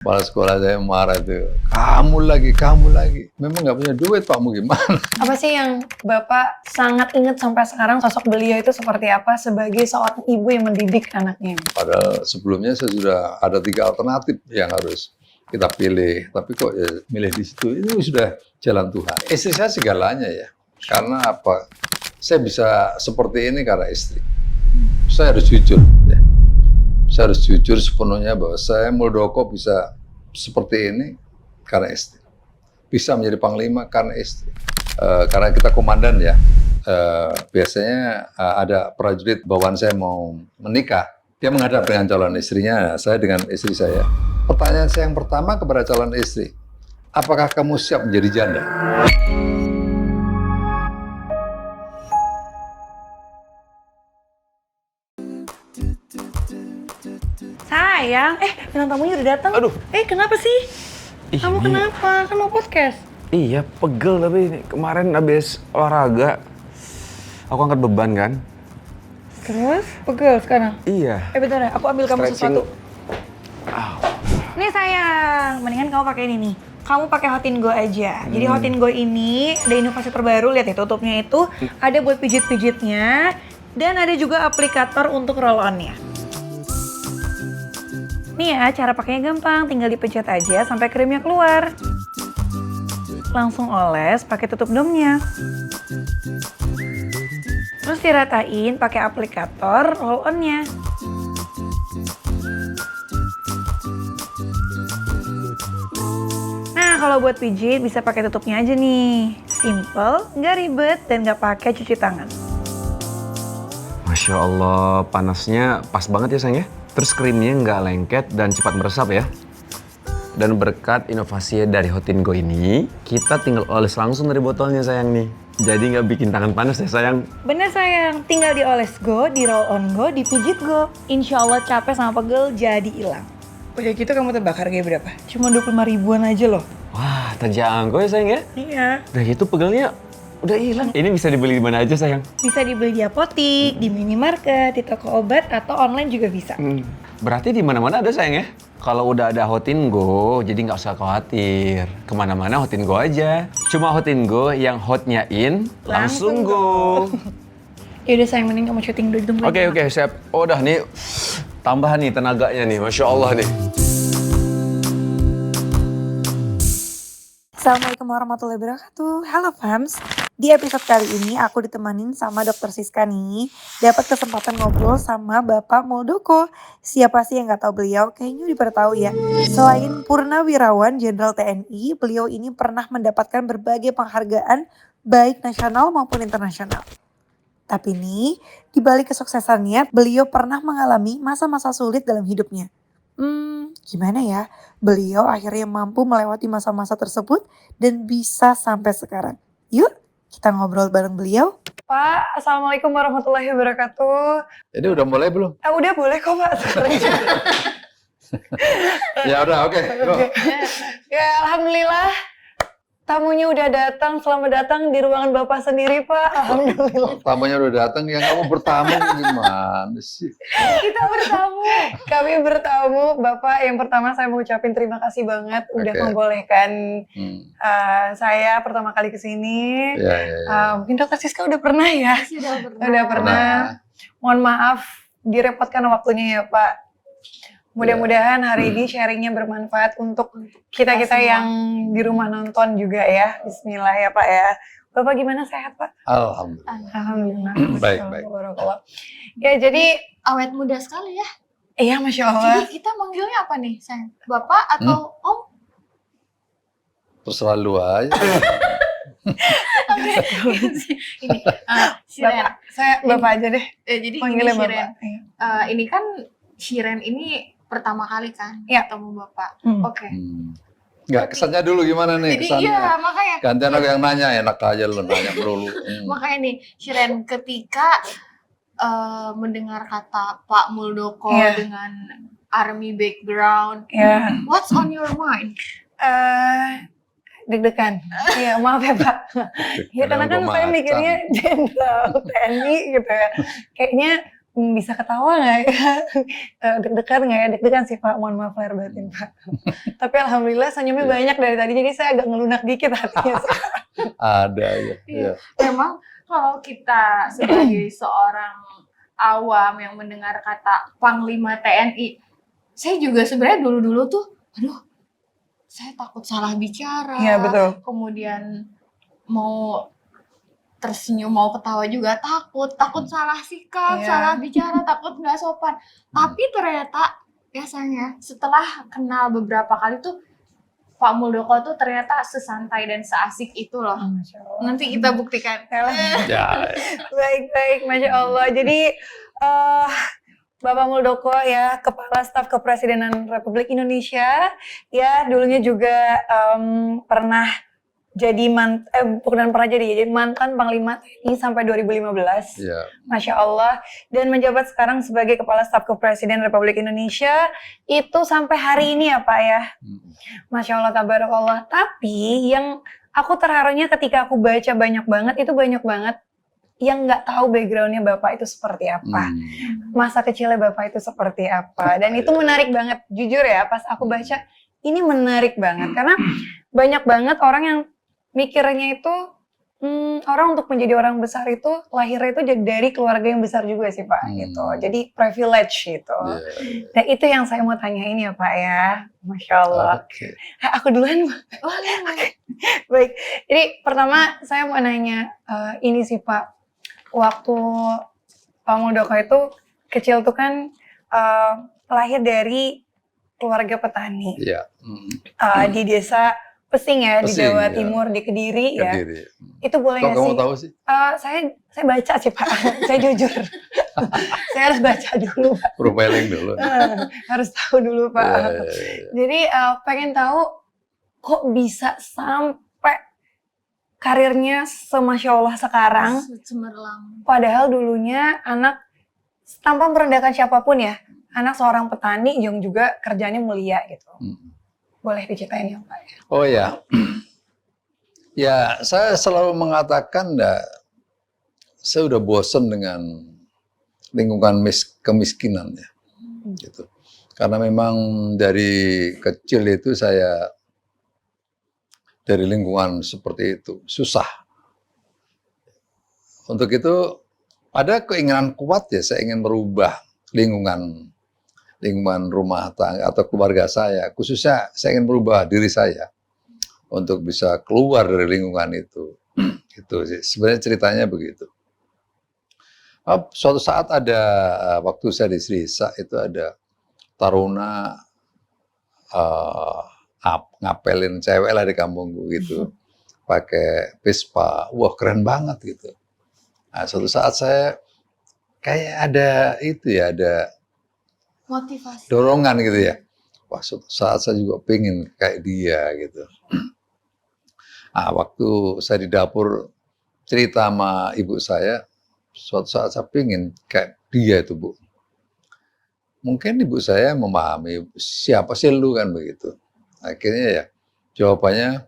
Kepala sekolah saya marah tuh. Kamu lagi. Memang nggak punya duit, Pak, mau gimana? Apa sih yang Bapak sangat ingat sampai sekarang sosok beliau itu seperti apa sebagai seorang ibu yang mendidik anaknya? Padahal sebelumnya saya sudah ada 3 alternatif yang harus kita pilih. Tapi kok ya milih di situ, itu sudah jalan Tuhan. Istri saya segalanya ya. Karena apa? Saya bisa seperti ini karena istri. Saya harus jujur ya. Saya harus jujur sepenuhnya bahwa saya Muldoko bisa seperti ini karena istri. Bisa menjadi panglima karena istri. Karena kita komandan ya, biasanya ada prajurit bawaan saya mau menikah. Dia menghadap dengan calon istrinya, saya dengan istri saya. Pertanyaan saya yang pertama kepada calon istri, apakah kamu siap menjadi janda? Sayang, bintang tamunya udah datang. Aduh. Kenapa sih? Kamu Ini- kenapa? Kan mau podcast. Iya, pegel tapi kemarin habis olahraga. Aku angkat beban kan? Terus? Pegel sekarang? Iya. Bentar ya, aku ambil kamu Stretching. sesuatu. Nih sayang, mendingan kamu pakai ini nih. Kamu pakai Hot in Go aja. Jadi Hot in Go ini ada inovasi terbaru, lihat nih tutupnya itu ada buat pijit-pijitnya dan ada juga aplikator untuk roll-on-nya. Nih ya, cara pakainya gampang, tinggal dipencet aja sampai krimnya keluar. Langsung oles pakai tutup domnya. Terus diratain pakai aplikator roll-on-nya. Nah, kalau buat pijit bisa pakai tutupnya aja nih. Simple, nggak ribet, dan nggak pakai cuci tangan. Masya Allah, panasnya pas banget ya sayang ya. Terus krimnya nggak lengket dan cepat meresap ya. Dan berkat inovasi dari Hot in Go ini, kita tinggal oles langsung dari botolnya sayang nih. Jadi nggak bikin tangan panas ya sayang. Bener sayang, tinggal dioles go, di roll on go, dipijit go. Insya Allah capek sama pegel jadi hilang. Udah gitu kamu tebak harganya berapa? Cuma 25 ribuan aja loh. Wah, terjangkau ya sayang ya. Iya. Udah gitu pegelnya udah hilang. Ini bisa dibeli di mana aja sayang? Bisa dibeli di apotik, di minimarket, di toko obat, atau online juga bisa. Berarti di mana-mana ada sayang ya? Kalau udah ada Hot in Go, jadi nggak usah khawatir. Kemana-mana Hot in Go aja. Cuma Hot in Go yang hotnya in, langsung go. Yaudah sayang, mending kamu syuting dulu. Ditungguin. Oke, siap. Oh udah nih, tambahan nih tenaganya nih, Masya Allah nih. Assalamualaikum warahmatullahi wabarakatuh. Halo fams. Di episode kali ini aku ditemanin sama Dokter Siska nih. Dapat kesempatan ngobrol sama Bapak Muldoko. Siapa sih yang nggak tahu beliau? Kayaknya udah pada tahu ya. Selain Purnawirawan Jenderal TNI, beliau ini pernah mendapatkan berbagai penghargaan baik nasional maupun internasional. Tapi nih, di balik kesuksesannya, beliau pernah mengalami masa-masa sulit dalam hidupnya. Gimana ya? Beliau akhirnya mampu melewati masa-masa tersebut dan bisa sampai sekarang. Yuk, kita ngobrol bareng beliau. Pak, Assalamualaikum warahmatullahi wabarakatuh. Jadi udah mulai belum? Udah boleh kok Pak. Ya udah, oke. Go. Ya Alhamdulillah. Tamunya udah datang, selamat datang di ruangan Bapak sendiri Pak. Alhamdulillah. Tamunya udah datang, yang kamu bertamu gimana sih? Kita bertamu. Kami bertamu. Bapak, yang pertama saya mau ucapin terima kasih banget udah Oke. membolehkan saya pertama kali kesini. Ya. Mungkin Dokter Siska udah pernah ya? Udah pernah. Mohon maaf direpotkan waktunya ya Pak. Mudah-mudahan hari ini sharingnya bermanfaat untuk kita-kita yang di rumah nonton juga ya. Bismillah ya Pak ya. Bapak gimana, sehat Pak? Alhamdulillah. Alhamdulillah. Baik. Barakallah. Ya jadi, Awet muda sekali ya. iya Masya Allah. Jadi kita manggilnya apa nih, sayang? Bapak atau Om? Terserah lu aja. Ini, Shiren. Bapak aja deh. Jadi Panggilnya ini Shiren. Bapak. Iya. Ini kan Shiren ini pertama kali kan Iya. ketemu Bapak. Hmm. Oke. Enggak, kesannya dulu gimana nih? Jadi Kesannya. iya, makanya. Gantian aku yang nanya, enak aja lu nanya melulu. Makanya nih, Shiren, ketika mendengar kata Pak Muldoko Iya. dengan army background, Ya. what's on your mind? Deg-degan. Iya, maaf ya Pak. Ya karena kan Udah saya macan. mikirnya jenderal TNI gitu ya. Kayaknya bisa ketawa nggak ya? Deg-degan nggak ya? Deg-degan sih Pak, mohon maaf lahir batin Pak. Tapi alhamdulillah senyumnya Iya. banyak dari tadi, jadi saya agak ngelunak dikit hatinya. Ada ya. Iya. Memang kalau kita sebagai seorang awam yang mendengar kata Panglima TNI, saya juga sebenarnya dulu-dulu tuh, aduh, saya takut salah bicara. Iya betul. Kemudian mau tersenyum, mau ketawa juga takut salah sikap, Iya. salah bicara, takut nggak sopan. Tapi ternyata biasanya setelah kenal beberapa kali tuh Pak Muldoko tuh ternyata sesantai dan seasik itu loh. Masya Allah. Nanti kita buktikan. Ya, Baik, Masya Allah. Jadi Bapak Muldoko ya, Kepala Staf Kepresidenan Republik Indonesia, ya dulunya juga pernah jadi bukan pernah jadi mantan Panglima TNI sampai 2015. ya. Masya Allah. Dan menjabat sekarang sebagai Kepala Staf Kepresidenan Republik Indonesia itu sampai hari ini ya Pak ya. Masya Allah, tabarakallah. Tapi yang aku terharunya ketika aku baca banyak banget yang nggak tahu backgroundnya Bapak itu seperti apa. Masa kecilnya Bapak itu seperti apa. Dan itu menarik banget. Jujur ya, pas aku baca, ini menarik banget. Karena banyak banget orang yang mikirnya itu, orang untuk menjadi orang besar itu, lahirnya itu dari keluarga yang besar juga sih Pak. Gitu. Jadi privilege gitu. Nah itu yang saya mau tanyain ya Pak ya. Masya Allah. Oke. Aku duluan Pak. Baik, jadi pertama saya mau nanya, ini sih Pak. Waktu Pak Muldoko itu kecil tuh kan lahir dari keluarga petani. Iya. Di desa Pesing ya, di Pesing, Jawa ya. Timur, di Kediri ya. Kediri. Itu boleh Kok nggak kamu sih? tahu sih? Saya baca sih Pak, saya jujur. Saya harus baca dulu Pak. Profiling dulu. Harus tahu dulu Pak. Ya. Jadi pengen tahu kok bisa sampai karirnya semasya Allah sekarang. Cemerlang. Padahal dulunya anak tanpa merendahkan siapapun ya, anak seorang petani yang juga kerjanya mulia gitu. Boleh diceritain ya Pak? Oh ya, ya saya selalu mengatakan, saya udah bosen dengan lingkungan kemiskinan ya, gitu. Karena memang dari kecil itu saya dari lingkungan seperti itu susah. Untuk itu ada keinginan kuat ya, saya ingin merubah lingkungan rumah tangga atau keluarga saya, khususnya saya ingin merubah diri saya untuk bisa keluar dari lingkungan itu. Gitu sih. Sebenarnya ceritanya begitu. Suatu saat ada waktu saya di Srisa itu ada taruna ngapelin cewek lah di kampungku gitu, pakai Vespa, wah keren banget gitu. Nah, suatu saat saya kayak ada itu ya, ada Motivasi. dorongan gitu ya. Wah, suatu saat saya juga pengen kayak dia gitu. Waktu saya di dapur cerita sama ibu saya, suatu saat saya pengen kayak dia itu Bu. Mungkin ibu saya memahami, siapa sih lu kan begitu. Akhirnya ya jawabannya,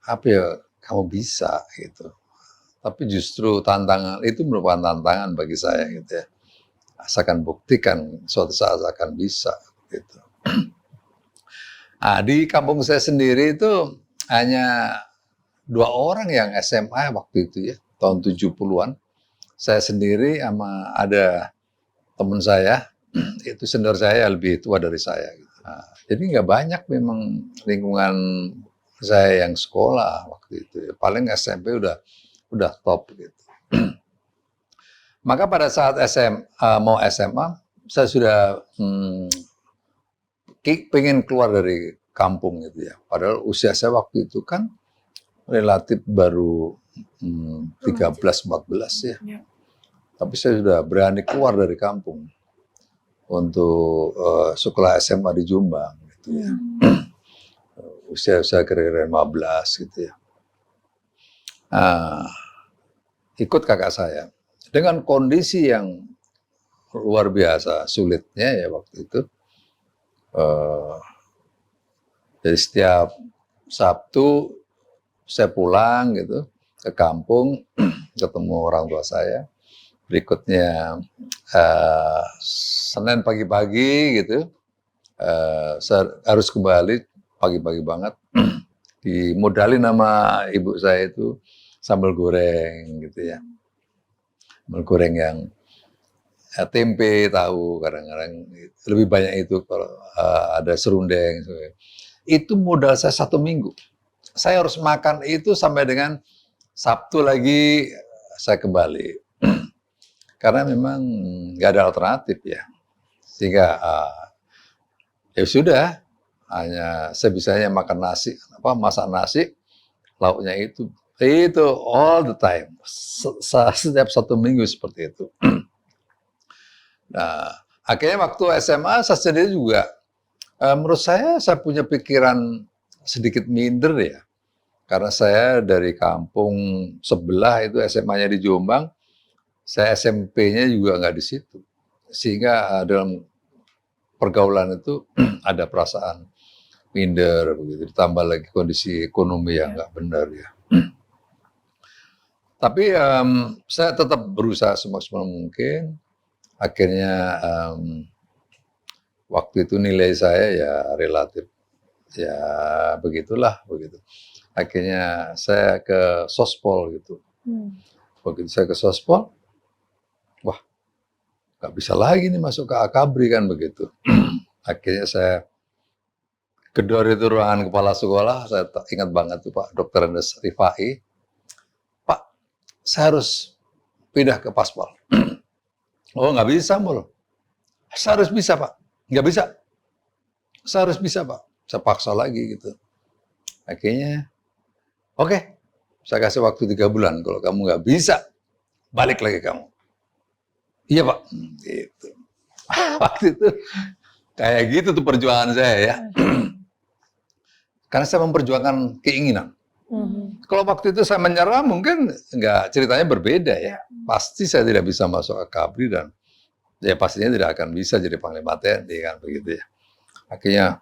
apa ya, kamu bisa gitu. Tapi justru tantangan itu merupakan tantangan bagi saya gitu ya. Saya akan buktikan suatu saat saya akan bisa gitu. Di kampung saya sendiri itu hanya 2 orang yang SMA waktu itu ya, tahun 70-an. Saya sendiri sama ada teman saya, itu senior saya lebih tua dari saya. Gitu. Jadi nggak banyak memang lingkungan saya yang sekolah waktu itu. Paling SMP udah top gitu. Maka pada saat mau SMA, saya sudah pengen keluar dari kampung gitu ya. Padahal usia saya waktu itu kan relatif baru 13-14 ya. Tapi saya sudah berani keluar dari kampung untuk sekolah SMA di Jombang gitu ya. Usia saya kira-kira 15 gitu ya. Ikut kakak saya dengan kondisi yang luar biasa sulitnya ya waktu itu. Jadi setiap Sabtu saya pulang gitu ke kampung, ketemu orang tua saya, Berikutnya Senin pagi-pagi gitu, saya harus kembali pagi-pagi banget. Dimodalin nama ibu saya itu sambal goreng gitu ya. Sambal goreng yang tempe, tahu, kadang-kadang lebih banyak itu kalau ada serundeng. Itu modal saya 1 minggu. Saya harus makan itu sampai dengan Sabtu lagi saya kembali. Karena memang nggak ada alternatif ya. Sehingga ya sudah, hanya saya bisanya makan nasi, masak nasi, lauknya itu all the time. Setiap 1 minggu seperti itu. Nah, akhirnya waktu SMA saya sendiri juga, menurut saya punya pikiran sedikit minder ya. Karena saya dari kampung sebelah itu SMA-nya di Jombang, saya SMP-nya juga nggak di situ. Sehingga dalam pergaulan itu ada perasaan minder begitu. Ditambah lagi kondisi ekonomi yang nggak benar ya. Tapi saya tetap berusaha semaksimal mungkin. Akhirnya waktu itu nilai saya ya relatif ya begitulah begitu. Akhirnya saya ke Sospol gitu. Begitu saya ke Sospol, wah nggak bisa lagi nih masuk ke Akabri kan begitu. Akhirnya saya gedor itu ruangan kepala sekolah, saya ingat banget tuh Pak Dr. Andes Rifai. Pak, saya harus pindah ke Paspol. Oh nggak bisa Mul. Saya harus bisa Pak. Nggak bisa. Saya harus bisa Pak. Saya paksa lagi gitu. Akhirnya, oke, saya kasih waktu 3 bulan. Kalau kamu nggak bisa, balik lagi kamu. Iya Pak. Gitu. Waktu itu kayak gitu tuh perjuangan saya ya. Karena saya memperjuangkan keinginan. Kalau waktu itu saya menyerah mungkin nggak, ceritanya berbeda ya. Pasti saya tidak bisa masuk Akabri dan ya pastinya tidak akan bisa jadi Panglima TNI kan begitu ya. Akhirnya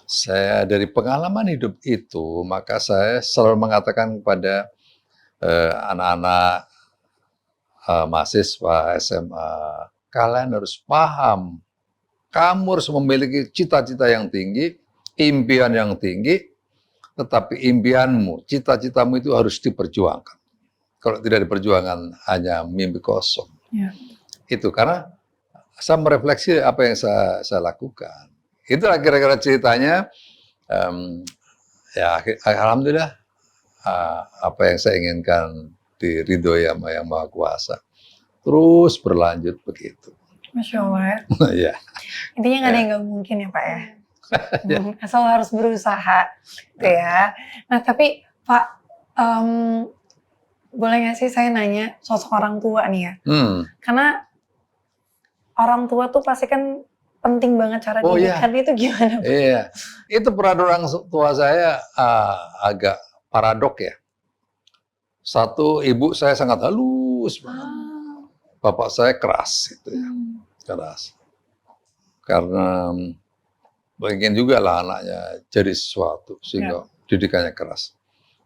saya dari pengalaman hidup itu, maka saya selalu mengatakan kepada anak-anak mahasiswa SMA, kalian harus paham, kamu harus memiliki cita-cita yang tinggi, impian yang tinggi, tetapi impianmu, cita-citamu itu harus diperjuangkan. Kalau tidak diperjuangkan hanya mimpi kosong. Ya. Itu karena saya merefleksi apa yang saya lakukan. Itulah kira-kira ceritanya. Ya alhamdulillah apa yang saya inginkan diridhoi sama Yang Maha Kuasa. Terus berlanjut begitu. Masya Allah. Ya. Intinya nggak ada yang nggak mungkin ya Pak ya. Asal harus berusaha gitu ya. Nah tapi Pak, boleh nggak sih saya nanya sosok orang tua nih ya? Karena orang tua tuh pasti kan penting banget cara didikan itu gimana? Iya, itu peran orang tua saya agak paradok ya. Satu, ibu saya sangat halus banget. Bapak saya keras gitu ya, keras. Karena pengen juga lah anaknya jadi sesuatu sehingga didikannya keras.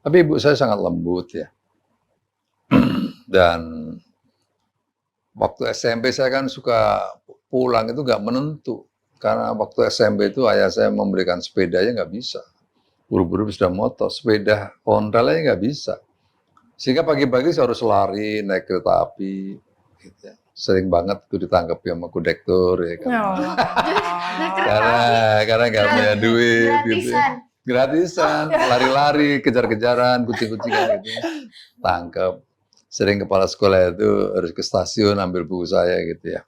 Tapi ibu saya sangat lembut ya. Dan waktu SMP saya kan suka pulang itu nggak menentu. Karena waktu SMP itu ayah saya memberikan sepeda aja nggak bisa. Buru-buru sudah motor, sepeda ontel aja nggak bisa. Sehingga pagi-pagi saya harus lari, naik kereta api. Gitu ya. Sering banget tuh ditangkap sama kondektur ya kan. Karena nggak punya duit. Gitu ya. Gratisan, lari-lari, kejar-kejaran, kucing-kucingan gitu. Tangkap. Sering kepala sekolah itu harus ke stasiun ambil buku saya gitu ya.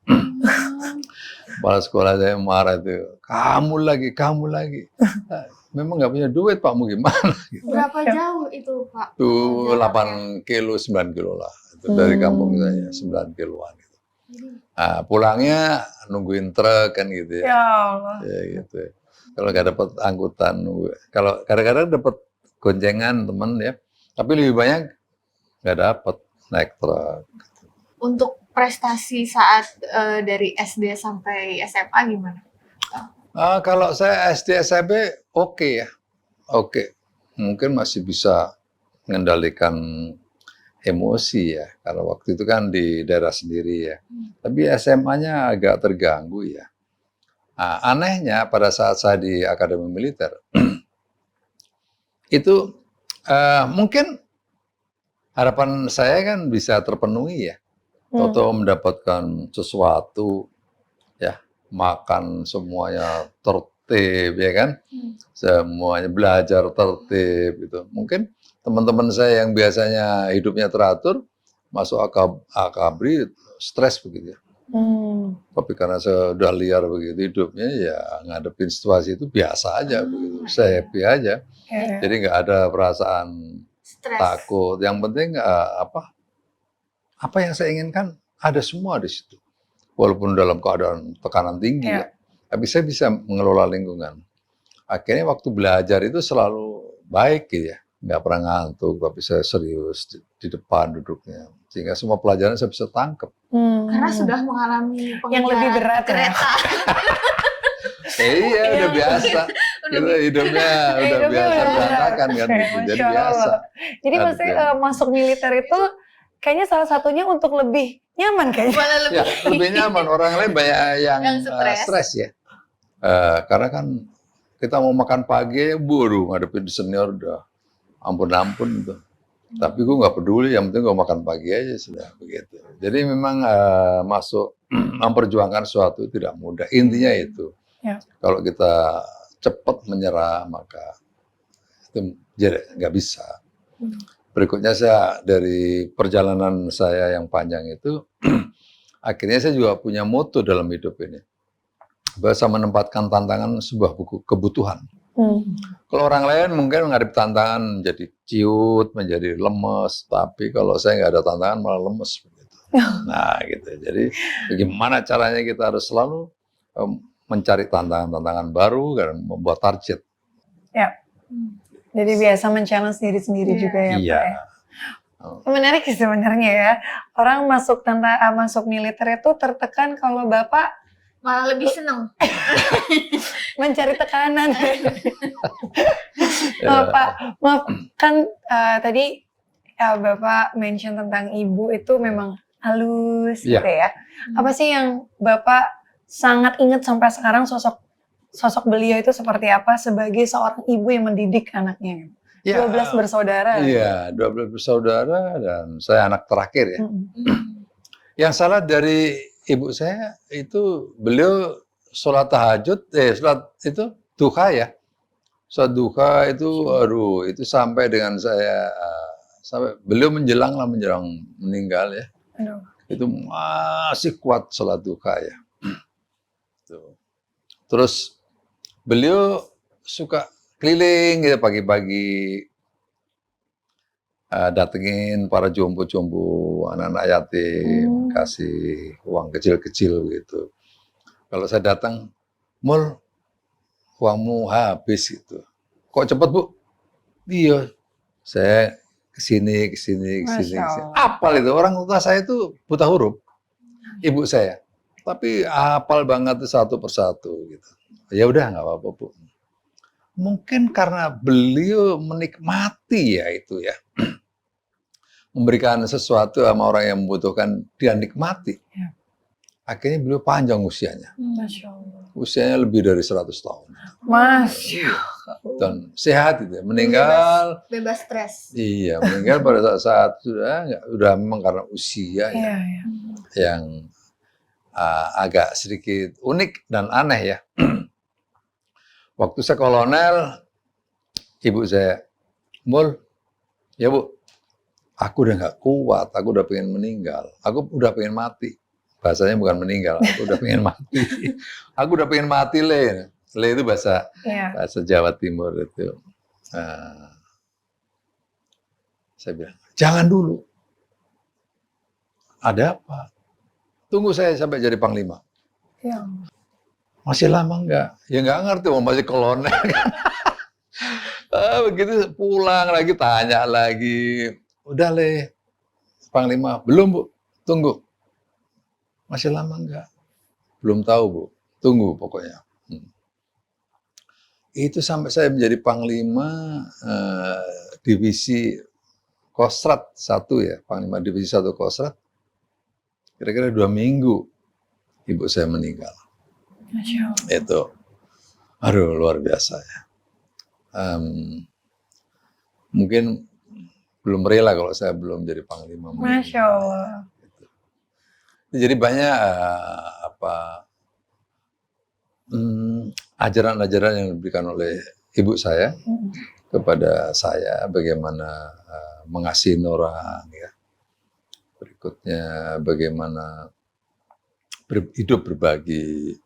Kepala sekolah saya marah itu, kamu lagi. Memang nggak punya duit Pak, mau gimana? Gitu. Berapa jauh itu Pak? Tuh 8 kilo, 9 kilo lah. Itu dari kampung saya, 9 kiloan. Gitu. Nah, pulangnya nungguin truk kan gitu ya. Ya Allah. Ya gitu ya. Kalau nggak dapat angkutan, kalau kadang-kadang dapat goncengan teman ya, tapi lebih banyak nggak dapat naik truk. Untuk prestasi saat dari SD sampai SMA gimana? Kalau saya SD SMP oke ya, oke. Mungkin masih bisa mengendalikan emosi ya, karena waktu itu kan di daerah sendiri ya. Tapi SMA-nya agak terganggu ya. Nah, anehnya pada saat saya di Akademi Militer, itu mungkin harapan saya kan bisa terpenuhi ya. Toto mendapatkan sesuatu, ya, makan semuanya tertib, ya kan? Semuanya belajar tertib, gitu. Mungkin teman-teman saya yang biasanya hidupnya teratur, masuk akabri, stres begitu ya. Tapi karena saya udah liar begitu hidupnya, ya ngadepin situasi itu biasa aja begitu. Saya happy aja. Jadi nggak ada perasaan Stres. takut. Yang penting apa yang saya inginkan ada semua di situ. Walaupun dalam keadaan tekanan tinggi ya. Tapi saya bisa mengelola lingkungan. Akhirnya waktu belajar itu selalu baik gitu ya. Nggak pernah ngantuk, tapi saya serius di depan duduknya. Sehingga semua pelajaran saya bisa tangkap. Karena sudah mengalami Yang lebih pengejaran berat ya. kereta. Iya, udah biasa. Kita hidupnya udah biasa berantakan kan gitu. Jadi Masya biasa. Allah. Jadi Aduh, maksudnya ya. masuk militer itu kayaknya salah satunya untuk lebih nyaman kayaknya. Malah lebih. Ya, lebih nyaman. Orang lain banyak yang Yang stres. stres ya. Karena kan kita mau makan pagi, buru ngadepin senior udah ampun-ampun gitu. Tapi gue nggak peduli, yang penting gue makan pagi aja sudah begitu. Jadi memang masuk memperjuangkan sesuatu tidak mudah. Intinya itu. Ya. Kalau kita cepat menyerah maka itu jadi nggak bisa. Berikutnya saya dari perjalanan saya yang panjang itu, akhirnya saya juga punya moto dalam hidup ini. Bahasa menempatkan tantangan sebuah kebutuhan. Kalau orang lain mungkin menghadapi tantangan menjadi ciut, menjadi lemes, tapi kalau saya nggak ada tantangan malah lemes begitu. Nah, gitu. Jadi bagaimana caranya kita harus selalu mencari tantangan-tantangan baru dan membuat target. Ya. Jadi biasa men-challenge diri sendiri juga ya, Iya. Pak. Ya? Menarik sih sebenarnya ya. Orang masuk militer itu tertekan kalau Bapak Malah lebih seneng. mencari tekanan. Pak, maaf kan tadi Bapak mention tentang ibu itu memang halus gitu ya. Apa sih yang Bapak sangat ingat sampai sekarang sosok beliau itu seperti apa sebagai seorang ibu yang mendidik anaknya? 12 bersaudara. Iya, 12 bersaudara dan saya anak terakhir ya. Yang salah dari ibu saya itu beliau sholat tahajud, sholat itu duha ya. Sholat duha itu, aduh, itu sampai dengan saya, sampai beliau menjelang meninggal ya. Aduh. Itu masih kuat sholat duha ya. Terus beliau suka keliling gitu pagi-pagi, datengin para jompo-jompo, anak-anak yatim, kasih uang kecil-kecil gitu. Kalau saya datang, Mul, uangmu habis gitu. Kok cepet Bu? Iya, saya kesini. Apal itu, orang tua saya itu buta huruf, ibu saya. Tapi hafal banget itu satu persatu gitu. Ya udah nggak apa-apa Bu. Mungkin karena beliau menikmati ya itu ya. Memberikan sesuatu sama orang yang membutuhkan, dia nikmati. Ya. Akhirnya beliau panjang usianya. Masya Allah. Usianya lebih dari 100 tahun. Masya Dan sehat itu. Meninggal. Bebas stres. Iya, meninggal pada saat udah memang karena usia ya. yang agak sedikit unik dan aneh ya. Waktu saya kolonel, ibu saya, Mul, ya Bu, aku udah nggak kuat, aku udah pengen meninggal, aku udah pengen mati. Bahasanya bukan meninggal, aku udah pengen mati. Aku udah pengen mati, Le. Le itu bahasa Jawa Timur itu. Saya bilang, jangan dulu. Ada apa? Tunggu saya sampai jadi panglima. Ya. Masih lama enggak? Ya enggak ngerti, masih kolonel kan. Begitu pulang lagi, tanya lagi. Udah Le, panglima. Belum Bu, tunggu. Masih lama enggak? Belum tahu Bu, tunggu pokoknya. Itu sampai saya menjadi panglima divisi Kostrad 1 ya, Panglima Divisi 1 Kostrad, kira-kira 2 minggu ibu saya meninggal. Masya Allah. Itu, aduh luar biasa ya. Mungkin belum rela kalau saya belum jadi Panglima. Masya Allah. Jadi banyak ajaran-ajaran yang diberikan oleh ibu saya kepada saya, bagaimana mengasihi orang, ya. Berikutnya bagaimana hidup berbagi.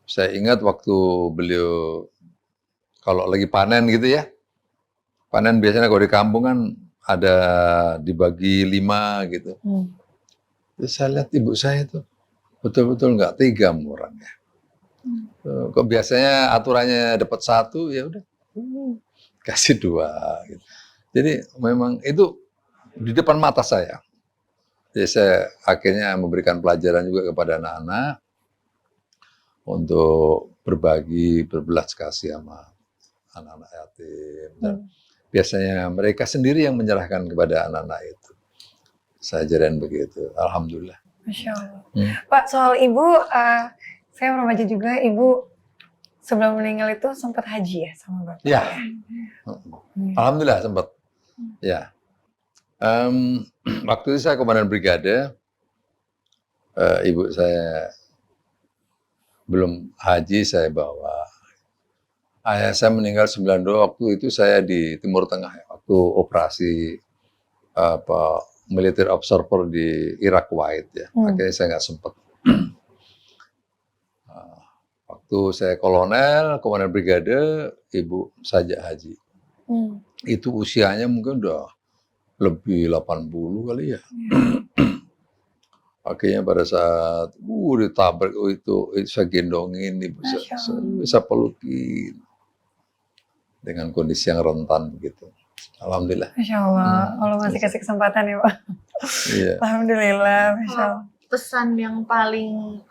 Saya ingat waktu beliau kalau lagi panen gitu ya, panen biasanya kalau di kampung kan ada dibagi 5 gitu. Terus saya lihat ibu saya itu betul-betul nggak tega sama orangnya. Kok biasanya aturannya dapat 1, ya udah kasih 2. Gitu. Jadi memang itu di depan mata saya. Jadi saya akhirnya memberikan pelajaran juga kepada anak-anak untuk berbagi, berbelas kasih sama anak-anak yatim. Dan biasanya mereka sendiri yang menyerahkan kepada anak-anak itu. Saya ajarin begitu, alhamdulillah. Masya Allah. Pak, soal ibu, saya mau baca juga ibu sebelum meninggal itu sempat haji ya sama Bapak? Ya, alhamdulillah sempat. Ya, waktu itu saya komandan brigade, ibu saya belum haji saya bawa. Ayah saya meninggal 92, waktu itu saya di Timur Tengah, waktu operasi military observer di Irak Kuwait ya. Akhirnya saya nggak sempat. Waktu saya kolonel, komandan brigade, ibu saja haji. Itu usianya mungkin udah lebih 80 kali ya. Akhirnya pada saat ditabrak itu saya gendongin, ibu saya pelukin dengan kondisi yang rentan begitu. Alhamdulillah. Masya Allah, Allah masih kasih kesempatan ya Pak. Iya. Alhamdulillah, Masya Allah. Pesan yang paling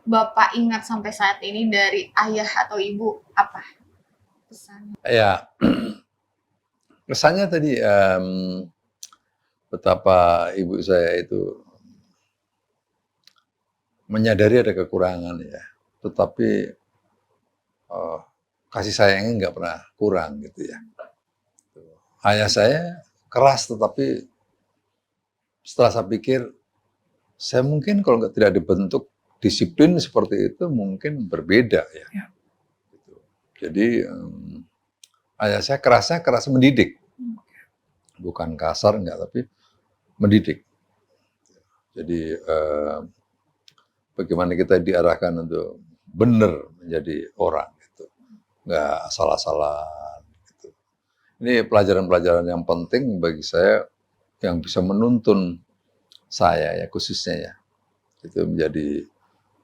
Bapak ingat sampai saat ini dari ayah atau ibu apa? Pesannya? Ya, kesannya tadi betapa ibu saya itu menyadari ada kekurangan ya, tetapi kasih sayangnya nggak pernah kurang gitu ya. Ayah saya keras, tetapi setelah saya pikir, saya mungkin kalau tidak dibentuk disiplin seperti itu mungkin berbeda ya. Gitu. Jadi ayah saya kerasnya keras mendidik, bukan kasar enggak, tapi mendidik. Jadi bagaimana kita diarahkan untuk benar menjadi orang, gitu. Nggak salah-salah. Gitu. Ini pelajaran-pelajaran yang penting bagi saya yang bisa menuntun saya ya, khususnya ya, itu menjadi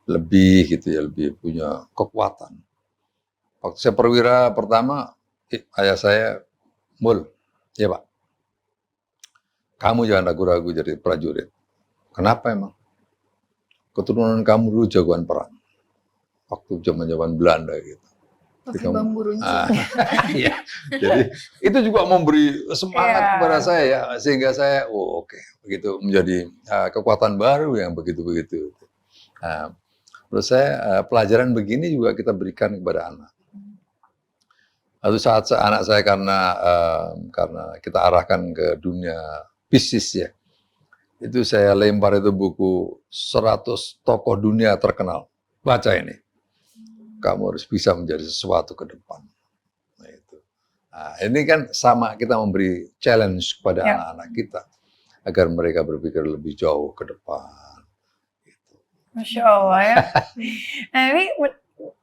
lebih gitu ya, lebih punya kekuatan. Waktu saya perwira pertama, ayah saya, "Mul, ya Pak, kamu jangan ragu-ragu jadi prajurit." Kenapa emang? Keturunan kamu dulu jagoan perang. Waktu zaman-zaman Belanda gitu. Pakai bambu runcing. Iya. Jadi itu juga memberi semangat kepada saya ya, sehingga saya oke, begitu menjadi kekuatan baru yang begitu-begitu. Nah, menurut saya pelajaran begini juga kita berikan kepada anak. Lalu saat anak saya karena kita arahkan ke dunia bisnis ya, itu saya lempar itu buku 100 tokoh dunia terkenal. Baca ini. Kamu harus bisa menjadi sesuatu ke depan. Nah, itu. Nah, ini kan sama, kita memberi challenge kepada anak-anak kita agar mereka berpikir lebih jauh ke depan. Gitu. Masya Allah ya. Nah ini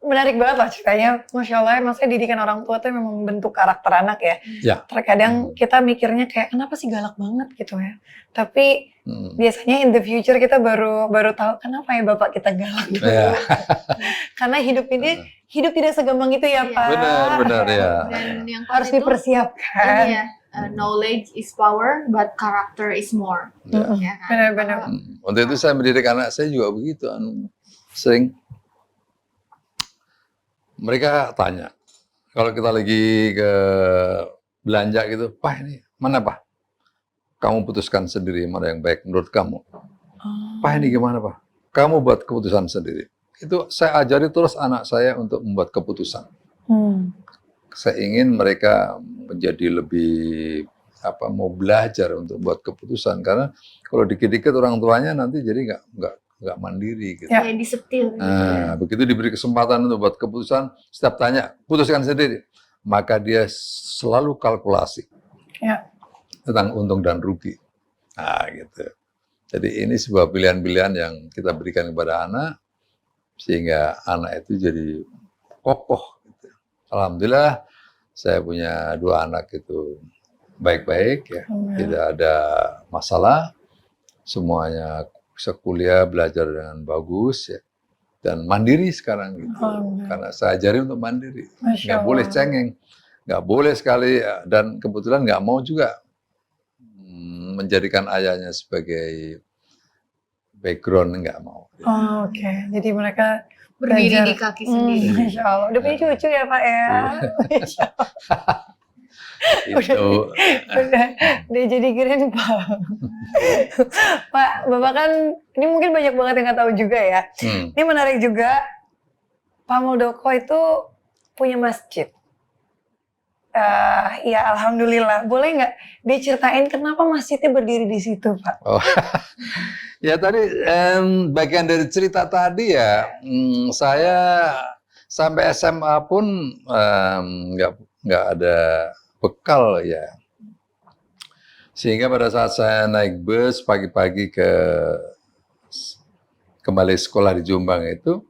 menarik banget lah ceritanya. Masya Allah, maksudnya didikan orang tua tuh memang membentuk karakter anak ya. Ya. Terkadang kita mikirnya kayak kenapa sih galak banget gitu ya. Tapi biasanya in the future kita baru tahu kenapa ya bapak kita galak dulu. Ya. Karena hidup tidak segampang itu ya Pak. Benar ya. Dan yang Harus itu, dipersiapkan. iya, knowledge is power, but character is more. Ya. Ya kan? Benar-benar. Untuk itu saya mendidik anak saya juga begitu. Sering mereka tanya, kalau kita lagi ke belanja gitu, "Pak ini mana Pak?" kamu putuskan sendiri mana yang baik menurut kamu. Pak ini gimana Pak? Kamu buat keputusan sendiri. Itu saya ajari terus anak saya untuk membuat keputusan. Saya ingin mereka menjadi lebih mau belajar untuk buat keputusan, karena kalau dikit-dikit orang tuanya nanti jadi nggak mandiri gitu. Kayak disetir. Nah, begitu diberi kesempatan untuk buat keputusan, setiap tanya putuskan sendiri, maka dia selalu kalkulasi tentang untung dan rugi. Nah, gitu. Jadi ini sebuah pilihan-pilihan yang kita berikan kepada anak, sehingga anak itu jadi kokoh. Gitu. Alhamdulillah, saya punya 2 anak itu baik-baik, ya, tidak ada masalah, semuanya bisa kuliah, belajar dengan bagus, ya, dan mandiri sekarang gitu. Karena saya ajari untuk mandiri, nggak boleh cengeng, nggak boleh sekali, dan kebetulan nggak mau juga menjadikan ayahnya sebagai background, nggak mau. Oke. Jadi mereka Berdiri belajar. di kaki sendiri. Masya Allah. Udah punya cucu ya Pak ya? Masya Allah. Itu Udah jadi keren Pak. Pak, Bapak kan ini mungkin banyak banget yang nggak tahu juga ya. Ini menarik juga, Pak Muldoko itu punya masjid. Ya alhamdulillah. Boleh nggak diceritain kenapa masjidnya berdiri di situ Pak? Oh, ya tadi bagian dari cerita tadi ya, saya sampai SMA pun nggak ada bekal ya, sehingga pada saat saya naik bus pagi-pagi kembali sekolah di Jombang itu,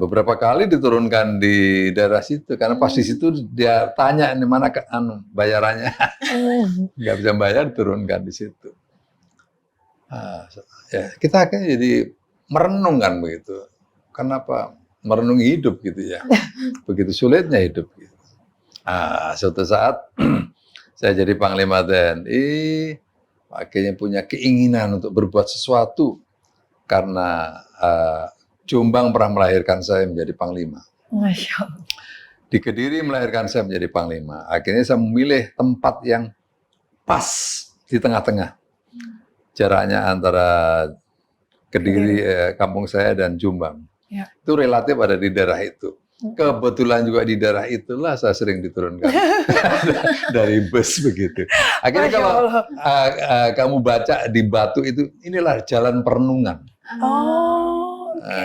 beberapa kali diturunkan di daerah situ, karena pas di situ dia tanya di mana bayarannya, nggak bisa bayar, diturunkan di situ. Ya, kita kan jadi merenung kan begitu, kenapa merenungi hidup gitu ya, begitu sulitnya hidup. Gitu. Suatu saat saya jadi Panglima TNI, akhirnya punya keinginan untuk berbuat sesuatu, karena Jombang pernah melahirkan saya menjadi Panglima. Masya Allah. Di Kediri melahirkan saya menjadi Panglima. Akhirnya saya memilih tempat yang pas di tengah-tengah. Jaraknya antara Kediri, kampung saya, dan Jombang. Ya. Itu relatif ada di daerah itu. Kebetulan juga di daerah itulah saya sering diturunkan dari bus begitu. Akhirnya kalau kamu baca di Batu itu, inilah jalan perenungan.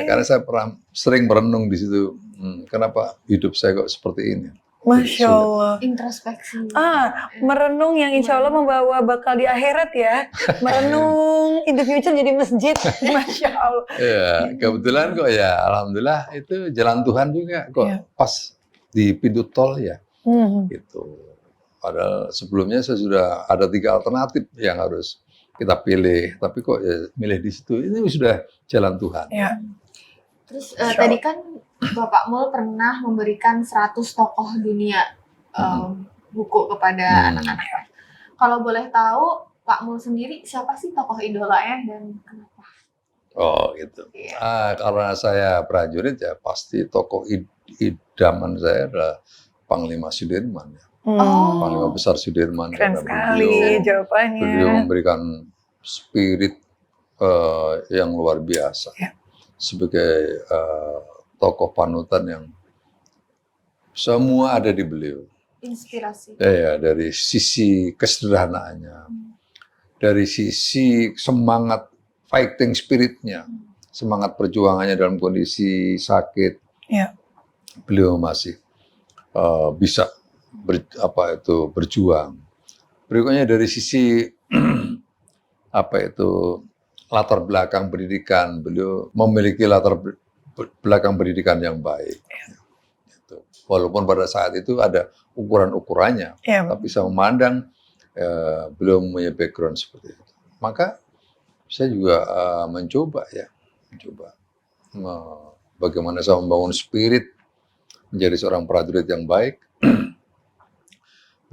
Karena saya sering merenung di situ. Kenapa hidup saya kok seperti ini? Masya Allah. Introspeksi. Merenung yang insya Allah membawa bakal di akhirat ya. Merenung in the future jadi masjid. Masya Allah. Ya, kebetulan kok ya, alhamdulillah itu jalan Tuhan juga kok pas di pintu tol ya. Gitu. Padahal sebelumnya saya sudah ada 3 alternatif yang harus kita pilih, tapi kok ya milih di situ. Ini sudah jalan Tuhan. Ya. Terus tadi kan Bapak Mul pernah memberikan 100 tokoh dunia buku kepada anak-anak. Kalau boleh tahu, Pak Mul sendiri siapa sih tokoh idolanya dan kenapa? Oh gitu. Karena saya prajurit ya pasti tokoh idaman saya adalah Panglima Sudirman. Ya. Panglima Besar Sudirman. Keren sekali jawabannya. Beliau memberikan spirit yang luar biasa. Ya. Sebagai tokoh panutan yang semua ada di beliau. Inspirasi. Ya, dari sisi kesederhanaannya, dari sisi semangat fighting spiritnya, semangat perjuangannya dalam kondisi sakit, beliau masih bisa berjuang. Berikutnya dari sisi latar belakang pendidikan, beliau memiliki latar belakang pendidikan yang baik. Gitu. Walaupun pada saat itu ada ukuran-ukurannya, tapi saya memandang beliau punya background seperti itu. Maka saya juga mencoba bagaimana saya membangun spirit menjadi seorang prajurit yang baik.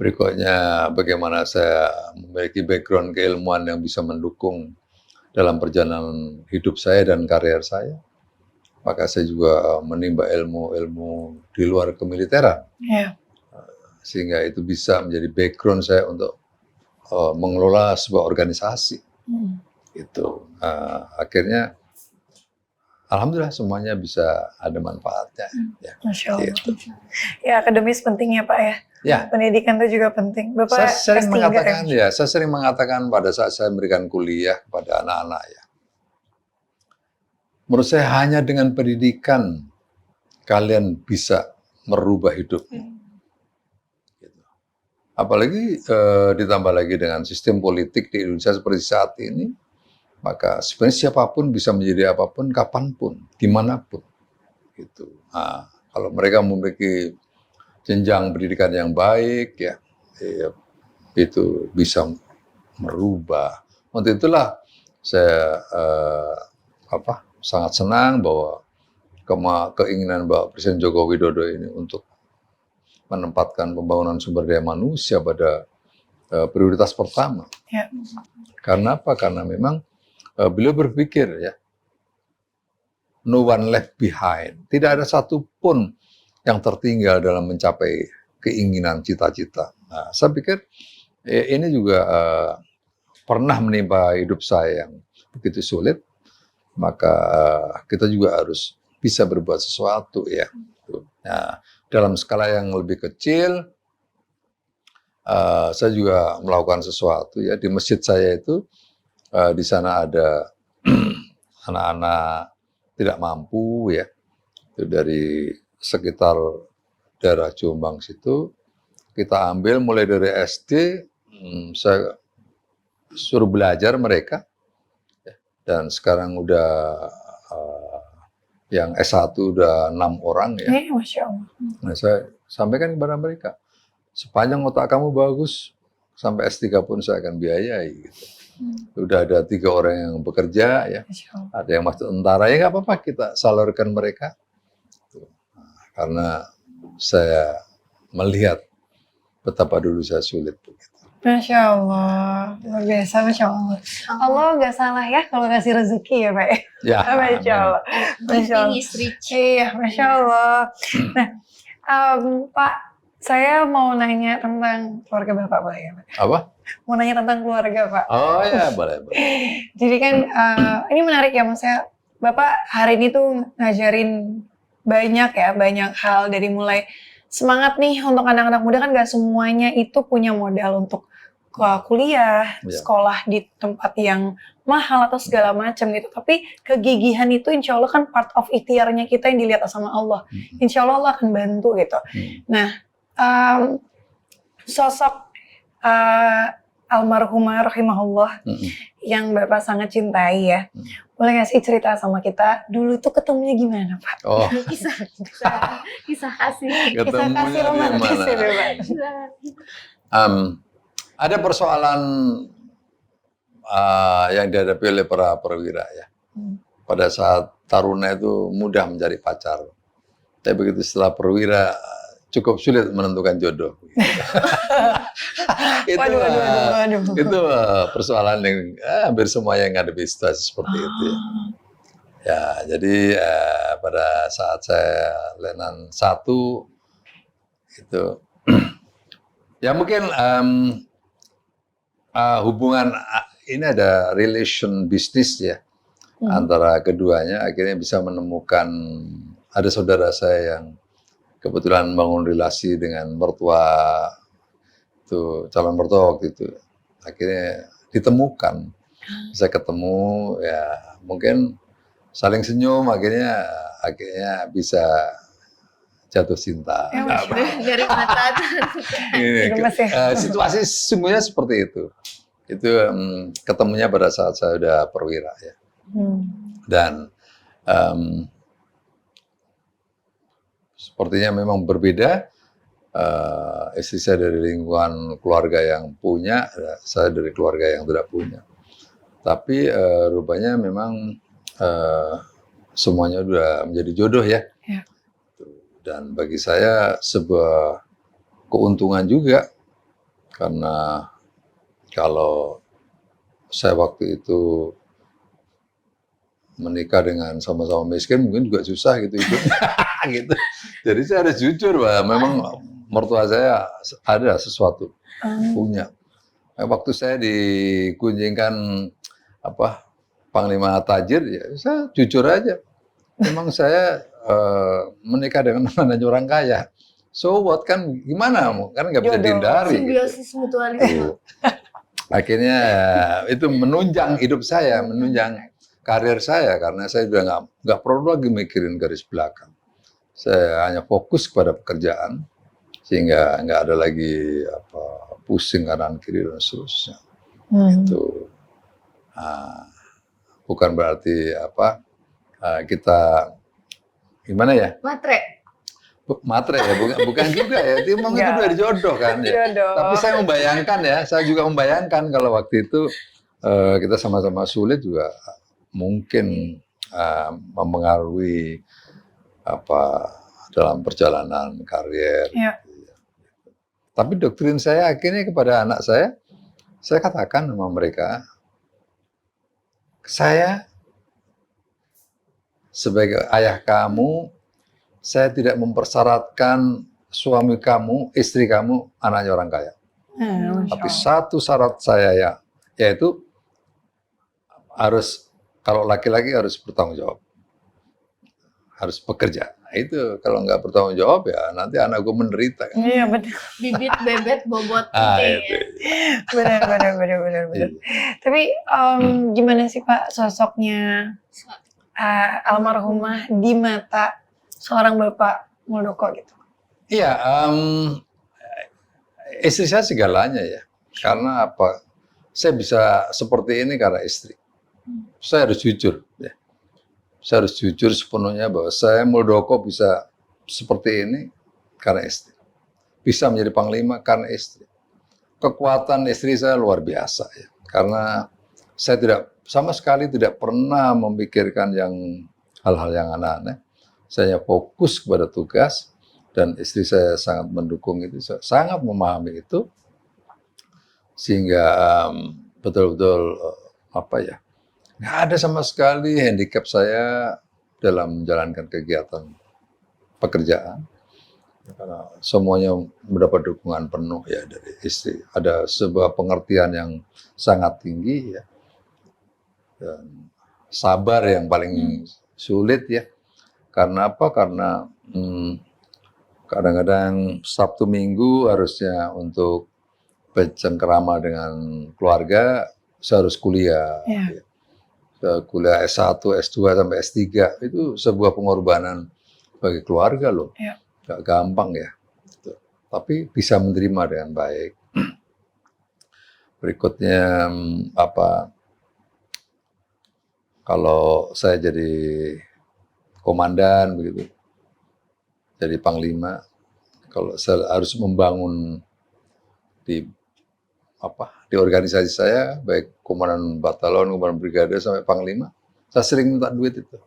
Berikutnya bagaimana saya memiliki background keilmuan yang bisa mendukung dalam perjalanan hidup saya dan karier saya. Maka saya juga menimba ilmu-ilmu di luar kemiliteran. Sehingga itu bisa menjadi background saya untuk mengelola sebuah organisasi. Gitu. Akhirnya alhamdulillah semuanya bisa ada manfaatnya. Ya. Masya Allah. Gitu. Ya akademis penting ya Pak ya. Ya. Pendidikan itu juga penting. Bapak Saya sering S3 mengatakan ya? saya sering mengatakan pada saat saya memberikan kuliah kepada anak-anak ya. Menurut saya hanya dengan pendidikan kalian bisa merubah hidupnya. Gitu. Apalagi ditambah lagi dengan sistem politik di Indonesia seperti saat ini, maka sebenarnya siapapun bisa menjadi apapun, kapanpun, dimanapun. Gitu. Nah, kalau mereka memiliki jenjang pendidikan yang baik, ya itu bisa merubah. Untuk itulah saya sangat senang bahwa keinginan Bapak Presiden Joko Widodo ini untuk menempatkan pembangunan sumber daya manusia pada prioritas pertama. Ya. Karena apa? Karena memang beliau berpikir ya, no one left behind. Tidak ada satupun yang tertinggal dalam mencapai keinginan cita-cita. Nah, saya pikir ini juga pernah menimpa hidup saya yang begitu sulit, maka kita juga harus bisa berbuat sesuatu ya. Nah, dalam skala yang lebih kecil, saya juga melakukan sesuatu ya di masjid saya itu. Di sana ada anak-anak tidak mampu ya, itu dari sekitar daerah Jombang situ kita ambil mulai dari SD, saya suruh belajar mereka, dan sekarang udah yang S1 udah 6 orang ya. Masya Allah. Nah, saya sampaikan kepada mereka, sepanjang otak kamu bagus, sampai S3 pun saya akan biayai. Gitu. Udah ada 3 orang yang bekerja ya, ada yang masuk tentara ya, nggak apa-apa kita salurkan mereka. Karena saya melihat betapa dulu saya sulit begitu. Masya Allah, luar biasa, Masya Allah. Allah nggak salah ya kalau ngasih rezeki ya Pak. Ya, Masya Allah. Masya Allah. Iya, Masya Allah. Nah, Pak, saya mau nanya tentang keluarga Bapak boleh ya Pak? Apa? Mau nanya tentang keluarga Pak. Oh ya, boleh. Jadi kan ini menarik ya, maksudnya Bapak hari ini tuh ngajarin banyak hal, dari mulai semangat nih untuk anak-anak muda, kan gak semuanya itu punya modal untuk kuliah, sekolah di tempat yang mahal atau segala macam gitu. Tapi kegigihan itu insya Allah kan part of ikhtiarnya kita yang dilihat sama Allah. Insya Allah Allah akan bantu gitu. Nah, sosok almarhumah rahimahullah yang Bapak sangat cintai ya. Boleh nggak sih cerita sama kita dulu itu ketemunya gimana Pak? Oh. Kisah kasih. Kisah kasih romantis ya Bapak. Ada persoalan yang dihadapi oleh para perwira ya. Pada saat taruna itu mudah mencari pacar. Tapi begitu setelah perwira cukup sulit menentukan jodoh. Itu persoalan yang hampir semua yang ngadepi situasi seperti itu. Ya, jadi pada saat saya Letnan 1 itu ya mungkin hubungan ini ada relation bisnis ya antara keduanya, akhirnya bisa menemukan, ada saudara saya yang kebetulan membangun relasi dengan mertua itu, calon mertua waktu itu, akhirnya ditemukan, bisa ketemu ya, mungkin saling senyum, akhirnya bisa jatuh cinta. Dari mata. Situasi sesungguhnya seperti itu. Itu ketemunya pada saat saya udah perwira ya. Dan sepertinya memang berbeda. Istri saya dari lingkungan keluarga yang punya, saya dari keluarga yang tidak punya. Tapi rupanya memang semuanya udah menjadi jodoh ya. Dan bagi saya sebuah keuntungan juga, karena kalau saya waktu itu menikah dengan sama-sama miskin mungkin juga susah gitu gitu. Jadi saya harus jujur bahwa memang mertua saya ada sesuatu punya. Waktu saya dikunjingkan apa Panglima Tajir, ya saya jujur aja. Memang saya menikah dengan anak orang kaya. So what, kan gimana? Kan nggak bisa Jodoh. dihindari. Gitu. Simbiosis mutualisme. Akhirnya itu menunjang hidup saya, menunjang karir saya karena saya sudah nggak perlu lagi mikirin garis belakang. Saya hanya fokus pada pekerjaan sehingga nggak ada lagi pusing kanan kiri dan seterusnya. Itu bukan berarti kita gimana ya? Matre ya, bukan juga ya. Itu memang itu dari jodoh kan ya. Tapi saya membayangkan ya, saya juga membayangkan kalau waktu itu kita sama-sama sulit juga mungkin mempengaruhi dalam perjalanan karir. Ya. Tapi doktrin saya akhirnya kepada anak saya katakan sama mereka, saya sebagai ayah kamu, saya tidak mempersyaratkan suami kamu, istri kamu, anaknya orang kaya. Tapi satu syarat saya yaitu harus, kalau laki-laki harus bertanggung jawab, harus bekerja. Nah, itu kalau nggak bertanggung jawab ya nanti anak gue menderita. Kan? Iya benar. Bibit bebet bobot penting. Benar. Iya. Tapi gimana sih Pak sosoknya almarhumah di mata seorang Bapak Muldoko gitu? Iya, istri saya segalanya ya. Karena apa? Saya bisa seperti ini karena istri. Saya harus jujur. Ya. Saya harus jujur sepenuhnya bahwa saya Muldoko bisa seperti ini karena istri. Bisa menjadi panglima karena istri. Kekuatan istri saya luar biasa ya. Karena saya sama sekali tidak pernah memikirkan hal-hal yang aneh-aneh. Saya fokus kepada tugas dan istri saya sangat mendukung itu, sangat memahami itu, sehingga betul-betul nggak ada sama sekali handicap saya dalam menjalankan kegiatan pekerjaan. Karena semuanya mendapat dukungan penuh ya dari istri. Ada sebuah pengertian yang sangat tinggi ya, dan sabar yang paling sulit ya. Karena apa? Karena kadang-kadang Sabtu Minggu harusnya untuk bercengkerama dengan keluarga, saya harus kuliah. Ya. Kuliah S1, S2 sampai S3 itu sebuah pengorbanan bagi keluarga loh. Ya. Gak gampang ya. Tapi bisa menerima dengan baik. Berikutnya kalau saya jadi komandan begitu, jadi panglima, kalau saya harus membangun di organisasi saya, baik komandan batalon, komandan brigade sampai panglima, saya sering minta duit itu.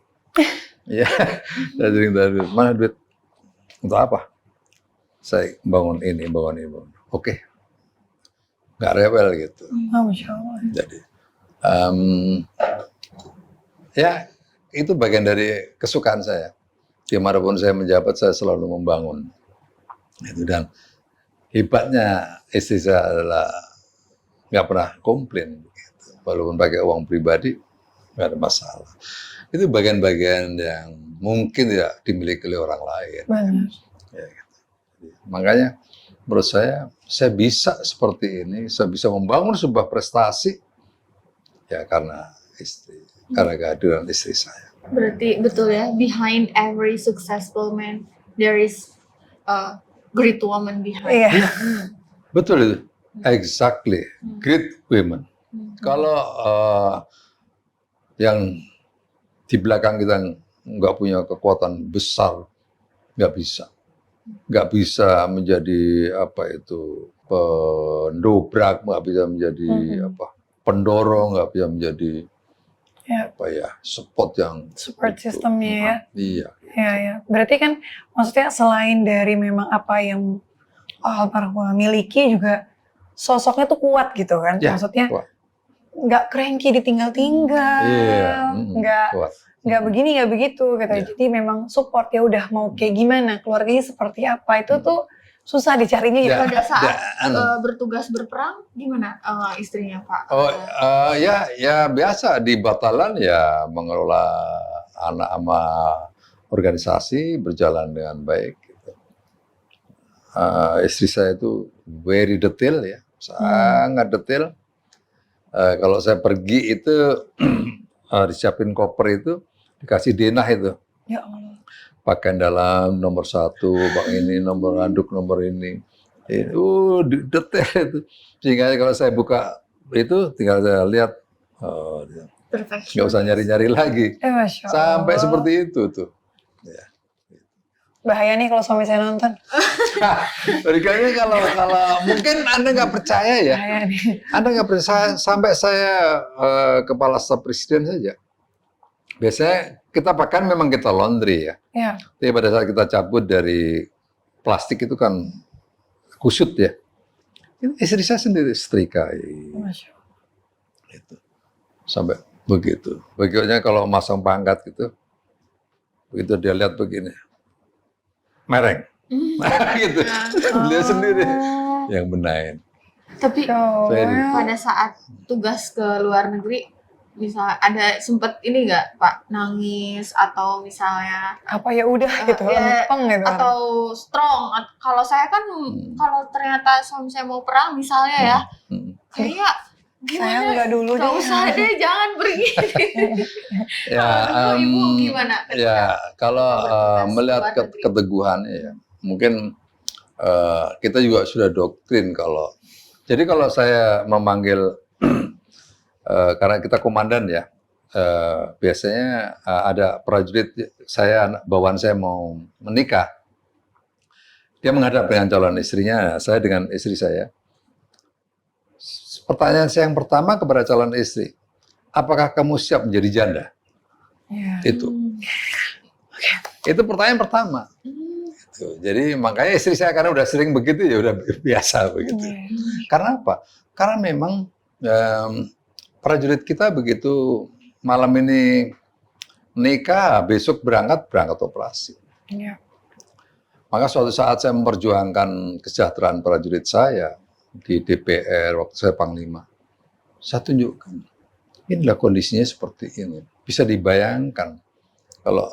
Iya, saya sering minta duit. Mana duit? Untuk apa? Saya bangun ini. Oke, nggak rewel gitu. Masya Allah. Jadi, ya. Itu bagian dari kesukaan saya. Dimanapun saya menjabat, saya selalu membangun. Itu, dan hebatnya istri saya adalah nggak pernah komplain. Gitu. Walaupun pakai uang pribadi, nggak ada masalah. Itu bagian-bagian yang mungkin tidak dimiliki oleh orang lain. Ya, gitu. Makanya menurut saya bisa seperti ini, saya bisa membangun sebuah prestasi, ya karena istri. Karena kehadiran istri saya. Berarti betul ya, behind every successful man there is a great woman behind. Iya. Betul itu, exactly, great women. Kalau yang di belakang kita nggak punya kekuatan besar, nggak bisa menjadi pendobrak, nggak bisa menjadi pendorong, nggak bisa menjadi support sistemnya ya. Iya. Ya. Berarti kan maksudnya selain dari memang apa yang almarhum miliki juga sosoknya tuh kuat gitu kan. Ya, maksudnya nggak cranky ditinggal-tinggal, nggak begini nggak begitu gitu. Ya. Jadi memang support, ya udah mau kayak gimana, keluarganya seperti apa itu tuh susah dicarinya ya. Ya. Pada saat anu. bertugas berperang gimana istrinya Pak? Oh, ya biasa di batalan ya mengelola anak sama organisasi berjalan dengan baik. Gitu. Istri saya itu very detail ya, sangat detail. Kalau saya pergi itu disiapin koper itu, dikasih denah itu. Ya Allah. Pakaian dalam nomor 1, bak ini nomor handuk nomor ini. Detail itu. Sehingga kalau saya buka itu tinggal saya lihat, Perfeksionis. nggak usah nyari-nyari lagi. Masya Allah. Sampai seperti itu tuh. Ya. Bahaya nih kalau suami saya nonton. Berikutnya kalau mungkin Anda nggak percaya ya. Bahaya nih. Anda nggak percaya sampai saya kepala staf presiden saja. Biasanya kita pakaian memang kita laundry ya. Ya. Tapi pada saat kita cabut dari plastik itu kan kusut ya. Istri saya sendiri setrika. Masya Allah. Itu. Sampai begitu. Berikutnya kalau masang pangkat gitu, begitu dia lihat begini, mereng. Gitu. Beliau sendiri yang benahin. Tapi Very. pada saat tugas ke luar negeri, misal ada sempet ini nggak Pak nangis atau misalnya Apa ya udah gitu, ya, lempeng gitu. atau strong? Kalau saya kan kalau ternyata suami saya mau perang misalnya ya, kayak Saya gimana? nggak dulu Nggak deh. usah deh, jangan pergi. Ya, Kalau ibu gimana? ya kalau bertugas melihat luar negeri? keteguhannya ya, mungkin kita juga sudah doktrin kalau. Jadi kalau saya memanggil karena kita komandan ya, biasanya ada prajurit saya, bawahan saya mau menikah, dia menghadap dengan calon istrinya, saya dengan istri saya. Pertanyaan saya yang pertama kepada calon istri, apakah kamu siap menjadi janda? Ya. Itu pertanyaan pertama. Gitu. Jadi makanya istri saya karena udah sering begitu ya udah biasa begitu. Karena apa? Karena memang prajurit kita begitu malam ini nikah, besok berangkat operasi. Ya. Maka suatu saat saya memperjuangkan kesejahteraan prajurit saya di DPR waktu saya Panglima. Saya tunjukkan, inilah kondisinya seperti ini. Bisa dibayangkan kalau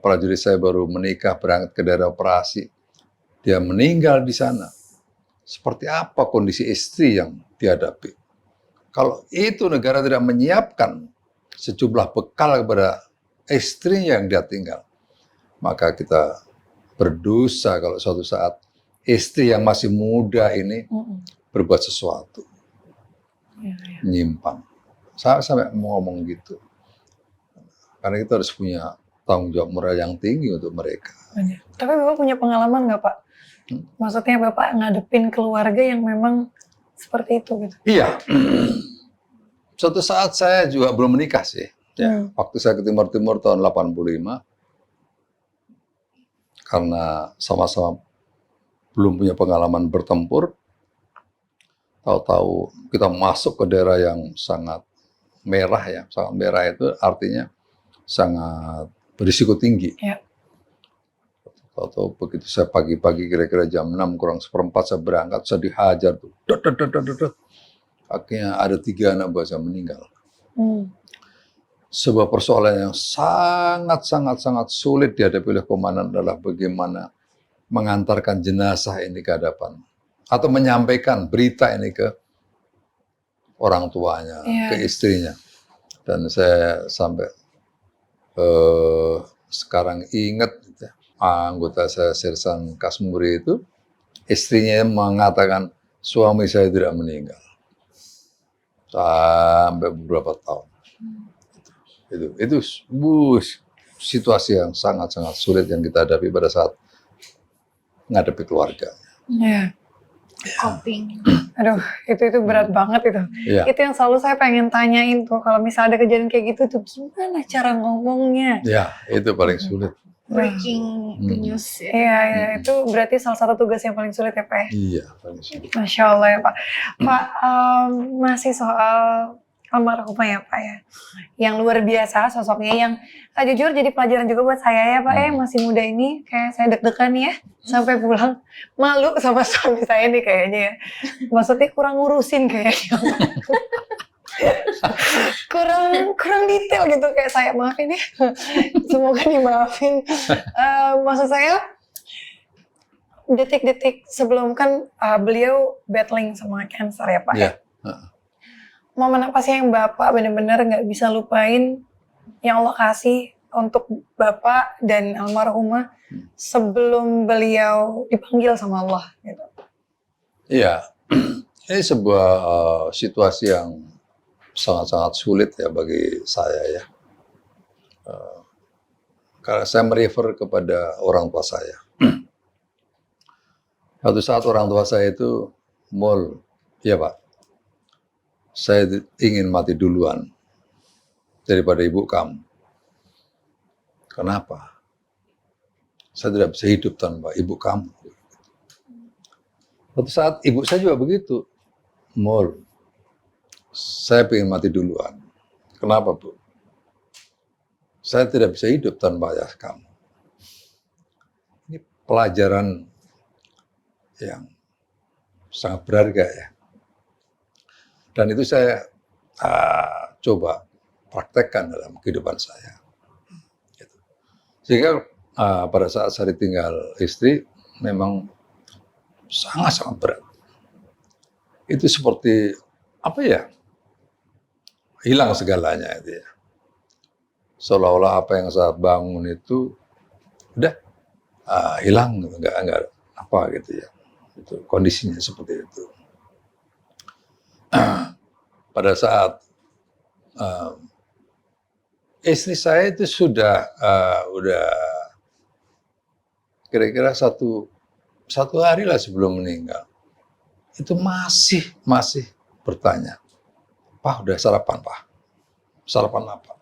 prajurit saya baru menikah, berangkat ke daerah operasi, dia meninggal di sana. Seperti apa kondisi istri yang dihadapi? Kalau itu negara tidak menyiapkan sejumlah bekal kepada istri yang dia tinggal, maka kita berdosa kalau suatu saat istri yang masih muda ini berbuat sesuatu, menyimpang. Saya sampai mau ngomong gitu. Karena kita harus punya tanggung jawab moral yang tinggi untuk mereka. Tapi Bapak punya pengalaman nggak Pak? Maksudnya Bapak ngadepin keluarga yang memang seperti itu gitu? Iya. Suatu saat saya juga belum menikah sih. Ya, waktu saya ke Timur Timur tahun 85, karena sama-sama belum punya pengalaman bertempur, tahu-tahu kita masuk ke daerah yang sangat merah ya. Sangat merah itu artinya sangat berisiko tinggi. Ya. Tahu-tahu begitu saya pagi-pagi kira-kira jam 6 kurang seperempat saya berangkat, saya dihajar tuh. Akhirnya ada 3 anak buah saya meninggal. Sebuah persoalan yang sangat sulit dihadapi oleh komandan adalah bagaimana mengantarkan jenazah ini ke hadapan atau menyampaikan berita ini ke orang tuanya, ke istrinya. Dan saya sampai sekarang ingat anggota saya Sersan Kasmuri itu, istrinya mengatakan suami saya tidak meninggal sampai beberapa tahun. Itu situasi yang sangat sulit yang kita hadapi pada saat menghadapi keluarga. Iya. Coping. Aduh, itu berat banget itu. Ya. Itu yang selalu saya pengen tanyain tuh, kalau misalnya ada kejadian kayak gitu tuh gimana cara ngomongnya? Ya, itu paling sulit. Breaking the news ya. Iya, itu berarti salah satu tugas yang paling sulit ya Pak ya? Iya, paling sulit. Masya Allah ya Pak. Pak, masih soal almarhumah ya Pak ya. Yang luar biasa sosoknya yang jujur jadi pelajaran juga buat saya ya Pak ya, masih muda ini kayak saya deg-degan nih ya. Sampai pulang malu sama suami saya nih kayaknya ya. Maksudnya kurang ngurusin kayaknya. kurang detail gitu kayak saya, maafin ya. Semoga dimaafin. Maksud saya detik-detik sebelum kan beliau battling sama cancer ya Pak ya. Momen apa sih yang Bapak benar-benar nggak bisa lupain yang Allah kasih untuk Bapak dan almarhumah sebelum beliau dipanggil sama Allah gitu? Iya, ini sebuah situasi yang sangat-sangat sulit ya bagi saya ya. Karena saya merefer kepada orang tua saya. Suatu saat orang tua saya itu ya Pak, saya ingin mati duluan daripada ibu kamu. Kenapa? Saya tidak bisa hidup tanpa ibu kamu. Suatu saat ibu saya juga begitu. Saya ingin mati duluan. Kenapa, Bu? Saya tidak bisa hidup tanpa ayah kamu. Ini pelajaran yang sangat berharga ya. Dan itu saya coba praktekkan dalam kehidupan saya. Gitu. Sehingga pada saat saya ditinggal istri, memang sangat-sangat berat. Itu seperti, hilang segalanya itu ya. Seolah-olah apa yang saya bangun itu, udah hilang, enggak apa gitu ya. Itu kondisinya seperti itu. Pada saat istri saya itu sudah kira-kira satu hari lah sebelum meninggal, itu masih bertanya, Pak udah sarapan Pak? Sarapan apa?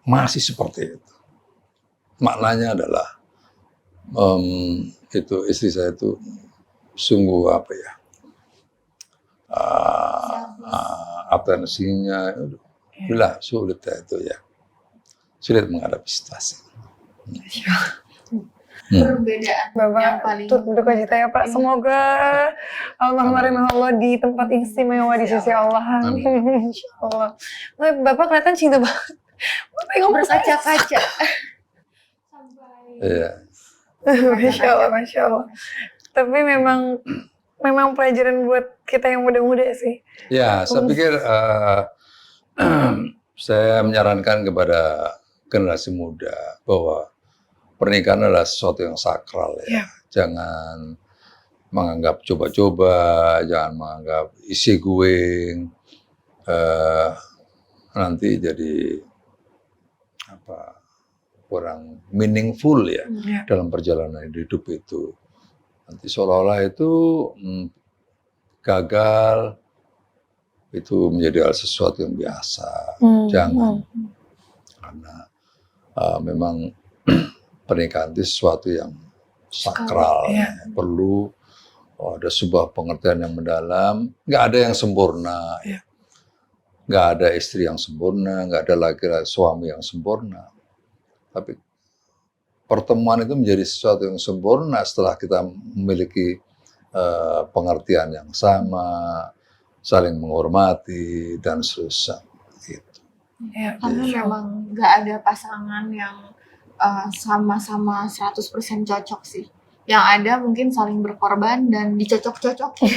Masih seperti itu. Maknanya adalah itu istri saya itu sungguh atensinya udah sulit ya itu ya, sulit menghadapi situasi. Perbedaan Bapak yang paling duka cita ya Pak. Semoga almarhum Allah di tempat istimewa di sisi Allah. Amin. Insyaallah. Bapak kelihatan cinta banget. Bapak yang berkaca-kaca. Iya. Masya Allah. Tapi memang pelajaran buat kita yang muda-muda sih. Ya, saya pikir saya menyarankan kepada generasi muda bahwa pernikahan adalah sesuatu yang sakral ya. Jangan menganggap coba-coba, jangan menganggap isi going, nanti jadi kurang meaningful ya dalam perjalanan hidup itu. Nanti seolah-olah itu gagal, itu menjadi hal sesuatu yang biasa. Jangan, karena memang pernikahan itu sesuatu yang sakral, perlu ada sebuah pengertian yang mendalam. Nggak ada yang sempurna, nggak ada istri yang sempurna, nggak ada laki-laki suami yang sempurna. Tapi pertemuan itu menjadi sesuatu yang sempurna setelah kita memiliki pengertian yang sama, saling menghormati dan seterusnya. Gitu. Karena memang nggak ada pasangan yang sama-sama 100% cocok sih. Yang ada mungkin saling berkorban dan dicocok-cocokin.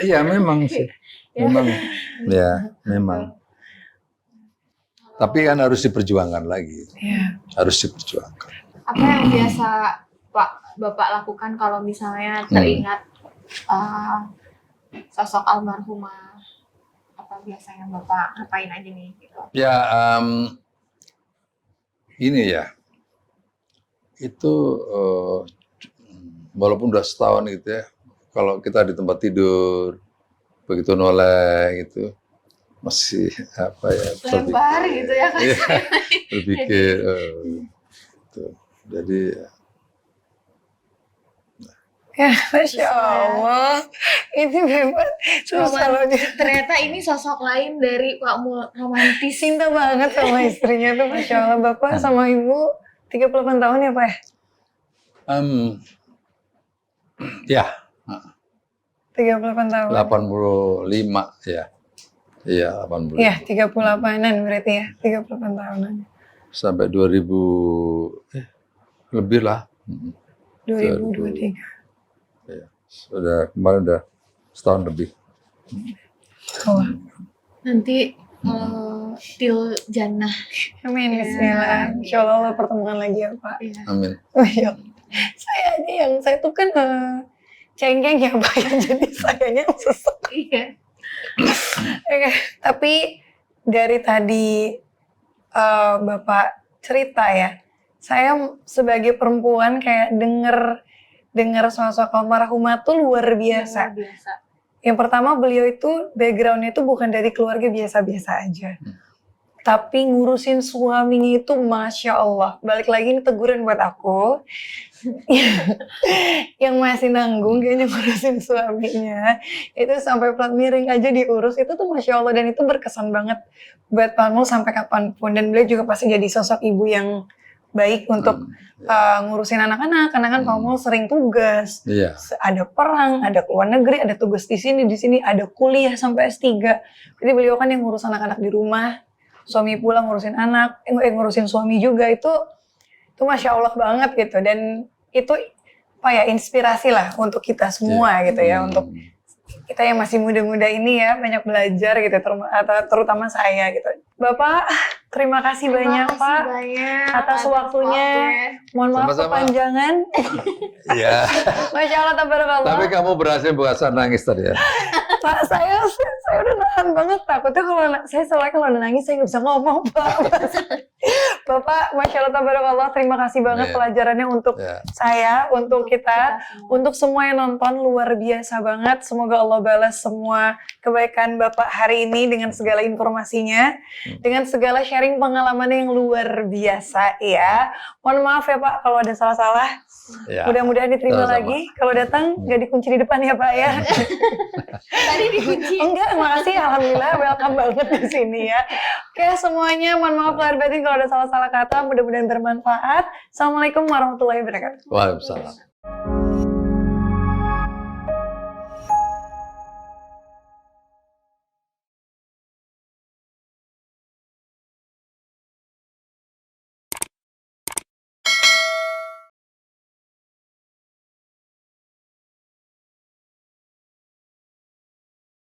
Ya memang sih. Memang. Tapi kan harus diperjuangkan lagi. Harus diperjuangkan. Apa yang biasa Bapak lakukan kalau misalnya teringat sosok almarhumah? Apa biasanya Bapak ngapain aja nih? Gitu? Ya, ini ya, itu walaupun udah setahun gitu ya, kalau kita di tempat tidur, begitu noleh gitu, masih lebar gitu ya kan? Berpikir, gitu. Jadi Ya, Masya Allah. Ini memang susah loh dia. Ternyata ini sosok lain dari Pak Mul, romantis. Cinta banget sama istrinya tuh, Masya Allah. Bapak sama Ibu 38 tahun ya, Pak? Ya, 38 tahun. 85 ya. Iya, 85. Iya, 38-an berarti ya. 38 tahunan. Sampai 2000 lebih lah. 2023. Ya, sudah kemarin udah setahun lebih. Oh. Nanti til jannah. Amin, bismillah. Insya Allah pertemuan lagi ya, Pak. Iya. Amin. Oh iya. Saya tuh kan cengeng ya, Pak. Jadi sayanya susah. Iya. Oke, tapi dari tadi Bapak cerita ya, saya sebagai perempuan kayak denger sosok almarhumah tuh luar biasa. Luar biasa. Yang pertama beliau itu backgroundnya itu bukan dari keluarga biasa-biasa aja. Tapi ngurusin suaminya itu Masya Allah. Balik lagi ini teguran buat aku. Yang masih nanggung kayaknya ngurusin suaminya. Itu sampai plat miring aja diurus. Itu tuh Masya Allah. Dan itu berkesan banget buat Pak Mul sampai kapanpun. Dan beliau juga pasti jadi sosok ibu yang baik untuk ngurusin anak-anak. Karena kan Pak Mul sering tugas. Iya. Ada perang, ada keluar negeri, ada tugas di sini, ada kuliah sampai S3. Jadi beliau kan yang ngurus anak-anak di rumah. Suami pulang ngurusin anak, ngurusin suami juga itu Masya Allah banget gitu. Dan itu apa ya, inspirasi lah untuk kita semua gitu ya. Untuk kita yang masih muda-muda ini ya, banyak belajar gitu, terutama saya gitu. Bapak, terima kasih banyak Pak atas waktunya. Mohon maaf Sama-sama. kepanjangan. Iya. Masya Allah, tabarakallah. Tapi kamu berhasil buat saya nangis tadi ya. Pak, saya udah nahan banget. Takutnya kalau nangis saya nggak bisa ngomong, Pak. Bapak, Masya Allah, tabarakallah, terima kasih banget Iya. pelajarannya untuk saya, untuk kita, semua. untuk semua yang nonton, luar biasa banget. Semoga Allah balas semua kebaikan Bapak hari ini dengan segala informasinya, dengan segala sharing pengalamannya yang luar biasa ya. Mohon maaf ya Pak kalau ada salah-salah. Ya. Mudah-mudahan diterima Sama-sama. lagi. Kalau datang nggak dikunci di depan ya Pak ya. Tadi dikunci. Enggak, makasih. Alhamdulillah, welcome banget di sini ya. Oke, semuanya mohon maaf lahir batin kalau ada salah-salah kata. Mudah-mudahan bermanfaat. Assalamualaikum warahmatullahi wabarakatuh. Waalaikumsalam.